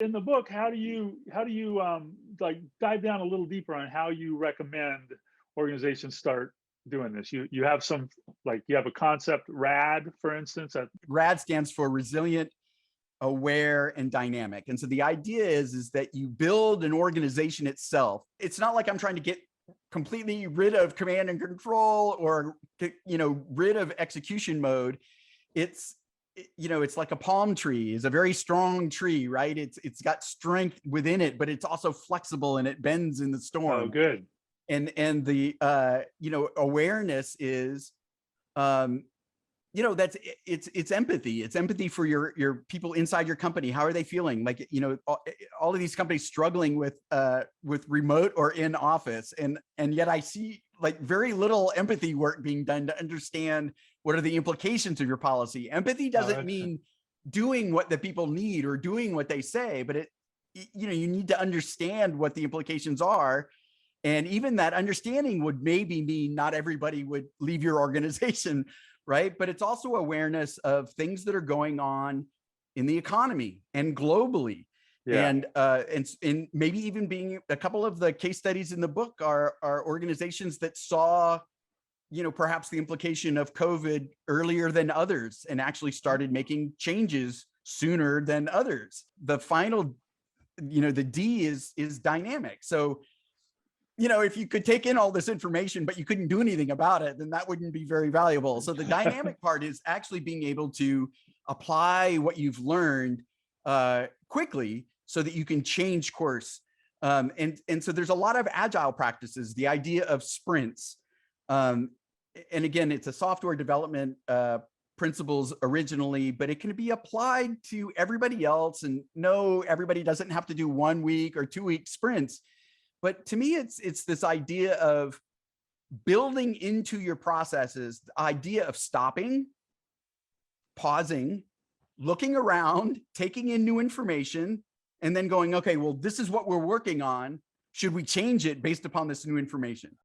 In the book, how do you like dive down a little deeper on how you recommend organizations start doing this? You have some, like, you have a concept, RAD, for instance. RAD stands for resilient, aware, and dynamic. And so the idea is that you build an organization itself. It's not like I'm trying to get completely rid of command and control or, rid of execution mode. It's like a palm tree is a very strong tree, right? It's got strength within it, but it's also flexible and it bends in the storm. Oh, good. And the awareness is, that's it's empathy. It's empathy for your people inside your company. How are they feeling? Like, all of these companies struggling with remote or in office, and yet I see like very little empathy work being done to understand what are the implications of your policy. Empathy doesn't mean doing what the people need or doing what they say, but you need to understand what the implications are. And even that understanding would maybe mean not everybody would leave your organization, right? But it's also awareness of things that are going on in the economy and globally. Yeah. And maybe even being a couple of the case studies in the book are organizations that saw, perhaps the implication of COVID earlier than others and actually started making changes sooner than others. The final, the D is dynamic. So, if you could take in all this information, but you couldn't do anything about it, then that wouldn't be very valuable. So the dynamic part is actually being able to apply what you've learned quickly so that you can change course. And so there's a lot of agile practices, the idea of sprints. And again, it's a software development principles originally, but it can be applied to everybody else. And no, everybody doesn't have to do 1 week or 2 week sprints. But to me, it's this idea of building into your processes, the idea of stopping, pausing, looking around, taking in new information, and then going, okay, well, this is what we're working on. Should we change it based upon this new information?